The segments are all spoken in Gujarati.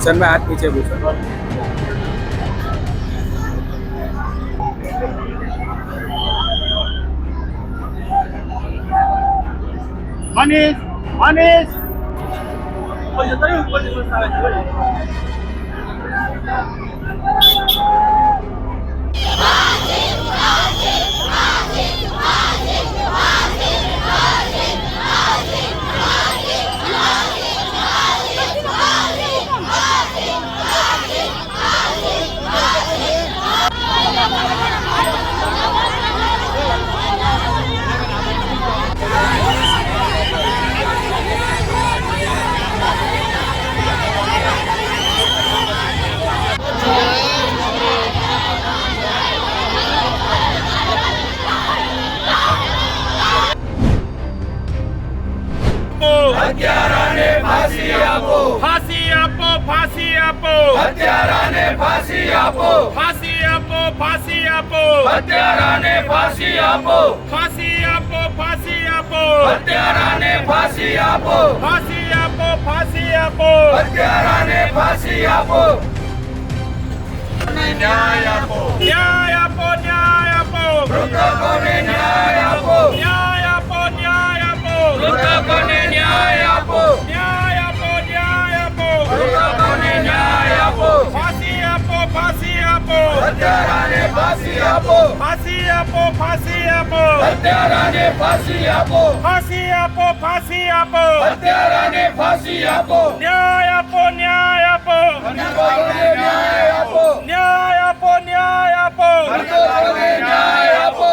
भूषण भाई हाथ नीचे भूषण। मनीष मनीष હત્યારાને ફાંસી આપો, फांसी आपो फांसी आपो હત્યારાને ફાંસી આપો, फांसी आपो फांसी आपो હત્યારાને ફાંસી આપો, फांसी आपो फांसी आपो હત્યારાને ફાંસી આપો, फांसी आपो फांसी आपो હત્યારાને ફાંસી આપો, ન્યાય આપો, न्याय आपो न्याय आपो મૃતકોને ન્યાય આપો, न्याय आपो न्याय आपो મૃતકોને ન્યાય આપો, न्याय आपो न्याय आपो મૃતકોને ન્યાય આપો, फांसी आपो फांसी आपो હત્યારાને ફાંસી આપો, फांसी आपो फांसी आपो હત્યારાને ફાંસી આપો, फांसी आपो फांसी आपो હત્યારાને ફાંસી આપો, न्याय आपो न्याय आपो મૃતકોને ન્યાય આપો, न्याय आपो न्याय आपो મૃતકોને ન્યાય આપો.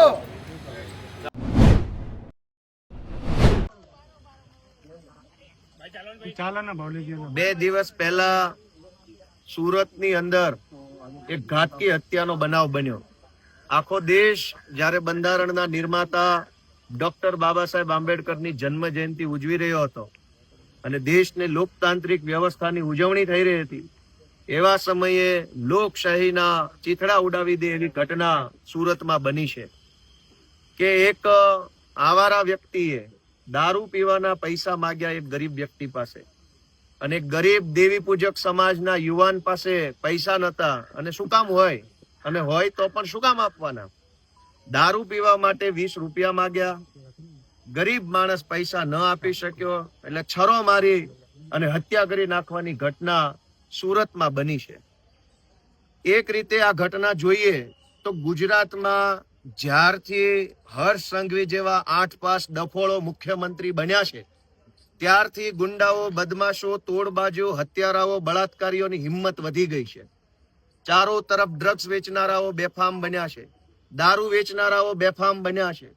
બે દિવસ પહેલા સુરતની અંદર એક ઘાતકી હત્યાનો બનાવ બન્યો. આખો દેશ જ્યારે બંધારણના નિર્માતા ડોક્ટર બાબા સાહેબ આંબેડકરની જન્મ જયંતિ ઉજવી રહ્યો હતો અને દેશને લોકતાંત્રિક વ્યવસ્થાની ઉજવણી થઈ રહી હતી, એવા સમયે લોકશાહીના ચીથડા ઉડાવી દે એવી ઘટના સુરતમાં બની છે કે એક આવારા વ્યક્તિએ દારૂ પીવાના પૈસા માંગ્યા એક ગરીબ વ્યક્તિ પાસે, અને ગરીબ દેવી પૂજક સમાજના યુવાન પાસે પૈસા નતા, અને શું કામ હોય, અને હોય તો પણ શું કામ આપવાના? દારૂ પીવા માટે 20 રૂપિયા માંગ્યા. ગરીબ માણસ પૈસા ન આપી શક્યો એટલે છરો મારી અને હત્યા કરી નાખવાની ઘટના સુરતમાં બની છે. એક રીતે આ ઘટના જોઈએ તો ગુજરાતમાં જ્યારથી હર્ષ સંઘવી જેવા 8 પાસ ડફોળો મુખ્યમંત્રી બન્યા છે ત્યારથી ગુંડાઓ, બદમાશો, તોડબાજો, હત્યારાઓ, બળાત્કારીઓની હિંમત વધી ગઈ છે. ચારો તરફ ડ્રગ્સ વેચનારાઓ બેફામ બન્યા છે, દારૂ વેચનારાઓ બેફામ બન્યા છે,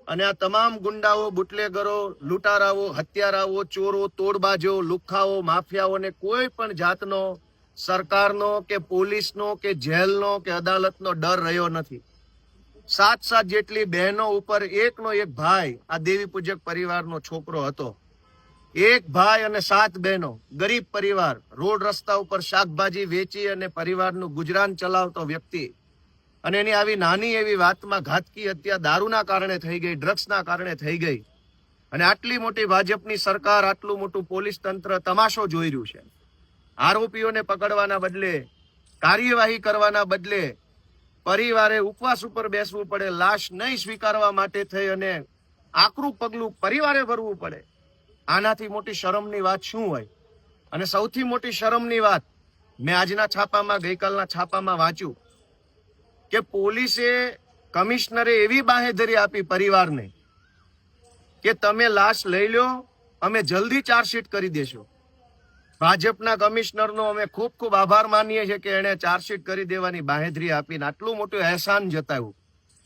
અને આ તમામ ગુંડાઓ, બુટલેગરો, લૂંટારાઓ, હત્યારાઓ, ચોરો, તોડબાજો, લુખ્ખાઓ, માફિયાઓને કોઈ પણ જાતનો સરકારનો કે પોલીસનો કે જેલનો કે અદાલતનો ડર રહ્યો નથી. 7 જેટલી બહેનો ઉપર એકનો એક ભાઈ આ દેવી પૂજક પરિવારનો છોકરો હતો. એક ભાઈ અને 7 બહેનો, ગરીબ પરિવાર, રોડ રસ્તા ઉપર શાકભાજી વેચી અને પરિવારનું ગુજરાન ચલાવતો વ્યક્તિ, અને એની આવી નાની એવી વાતમાં ઘાતકી હત્યા દારૂના કારણે થઈ ગઈ, ડ્રગ્સના કારણે થઈ ગઈ. અને આટલી મોટી ભાજપની સરકાર, આટલું મોટું પોલીસ તંત્ર તમાશો જોઈ રહ્યું છે. આરોપીઓને પકડવાના બદલે, કાર્યવાહી કરવાના બદલે પરિવારે ઉપવાસ ઉપર બેસવું પડે, લાશ નહીં સ્વીકારવા માટે થઈ અને આકરું પગલું પરિવારે ભરવું પડે. આનાથી મોટી શરમની વાત શું હોય? અને સૌથી મોટી શરમની વાત મેં આજના છાપામાં, ગઈકાલના છાપામાં વાંચ્યું કે પોલીસે, કમિશનરે એવી બાંહેધરી આપી પરિવારને કે તમે લાશ લઈ લો, અમે જલ્દી ચાર્જશીટ કરી દેશું. ભાજપના કમિશનરનો અમે ખૂબ ખૂબ આભાર માનીએ છીએ કે એણે ચાર્જશીટ કરી દેવાની બાંહેધરી આપીને આટલું મોટું અહેસાન જતાવ્યું.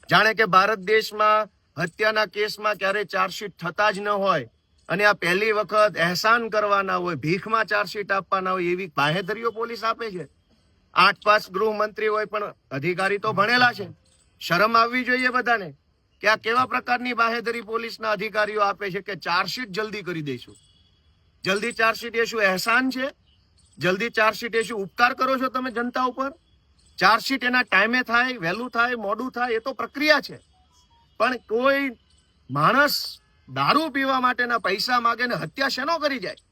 જાણે કે ભારત દેશમાં હત્યાના કેસમાં ક્યારેય ચાર્જશીટ થતા જ ન હોય અને આ પહેલી વખત અહેસાન કરવાના હોય, ભીખમાં ચાર્જશીટ આપવાના હોય, એવી બાંહેધરીઓ પોલીસ આપે છે. 8 પાસ ગૃહમંત્રી હોય પણ અધિકારી તો ભણેલા છે. શરમ આવવી જોઈએ બધાને કે આ કેવા પ્રકારની બાંહેધરી પોલીસના અધિકારીઓ આપે છે કે ચાર્જશીટ જલ્દી કરી દઈશું. જલ્દી ચાર્જશીટ એ શું અહેસાન છે? જલ્દી ચાર્જશીટ એ શું ઉપકાર કરો છો તમે જનતા ઉપર? ચાર્જશીટ એના ટાઈમે થાય, વહેલું થાય, મોડું થાય, એ તો પ્રક્રિયા છે. પણ કોઈ માણસ દારૂ પીવા માટેના પૈસા માગે ને હત્યા શેનો કરી જાય?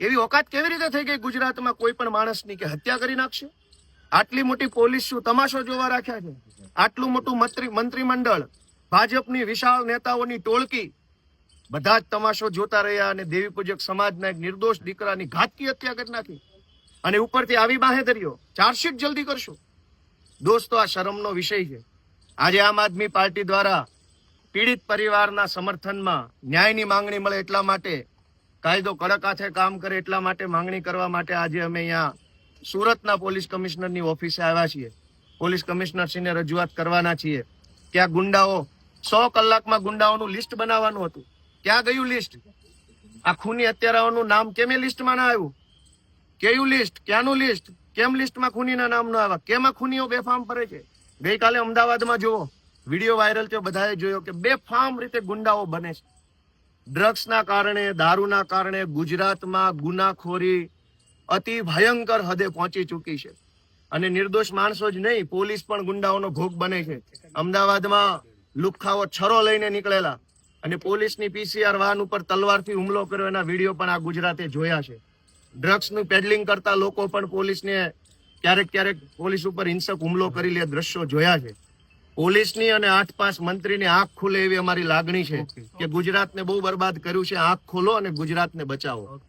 એવી ઓકાત કેવી રીતે થઈ ગઈ ગુજરાતમાં કોઈ પણ માણસની કે હત્યા કરી નાખશે? આટલી મોટી પોલીસ શું તમાશો જોવા રાખ્યા છે? આટલું મોટું મંત્રીમંડળ, ભાજપની વિશાળ નેતાઓની ટોળકી બધા જ તમાશો જોતા રહ્યા અને દેવી પૂજક સમાજના એક નિર્દોષ દીકરાની ઘાતકી હત્યા કરી નાખી. અને ઉપરથી આવી બાહેધરીઓ, ચાર્જશીટ જલ્દી કરશો. દોસ્તો, આ શરમનો વિષય છે. આજે આમ આદમી પાર્ટી દ્વારા પીડિત પરિવારના સમર્થનમાં ન્યાયની માંગણી મળે એટલા માટે, કાયદો કડક હાથે કામ કરે એટલા માટે માંગણી કરવા માટે આજે અમે અહીંયા સુરતના પોલીસ કમિશનરની ઓફિસે આવ્યા છીએ. પોલીસ કમિશનરશ્રીને રજૂઆત કરવાના છીએ કે આ ગુંડાઓ 100 કલાકમાં ગુંડાઓનું લિસ્ટ બનાવવાનું હતું. ક્યાં ગયું લિસ્ટ? આ ખૂની હત્યારાઓનું નામ કેમ એ લિસ્ટમાં ના આવ્યું? કયું લિસ્ટ? ક્યાંનું લિસ્ટ? કેમ લિસ્ટમાં ખૂનીના નામ ન આવ્યા? કેમ આ ખૂનીઓ બેફામ ફરે છે? ગઈકાલે અમદાવાદમાં જુઓ, વિડીયો વાયરલ થયો, બધાએ જોયો કે બેફામ રીતે ગુંડાઓ બને છે. ડ્રગ્સના કારણે, દારૂના કારણે ગુજરાતમાં ગુનાખોરી અતિ ભયંકર હદે પહોંચી ચૂકી છે. અને નિર્દોષ માણસો જ નહીં, પોલીસ પણ ગુંડાઓનો ભોગ બને છે. અમદાવાદમાં લુખ્ખાઓ છરો લઈને નીકળેલા અને પોલીસની પીસીઆર વાહન ઉપર તલવારથી હુમલો કર્યો, એના વિડીયો પણ આ ગુજરાતે જોયા છે. ડ્રગ્સનું પેડલિંગ કરતા લોકો પણ પોલીસને ક્યારેક પોલીસ ઉપર હિંસક હુમલો કરી લે દ્રશ્યો જોયા છે. પોલીસની અને 8 પાસ મંત્રીની આંખ ખુલે એવી અમારી લાગણી છે કે ગુજરાતને બહુ બરબાદ કર્યું છે. આંખ ખોલો અને ગુજરાતને બચાવો.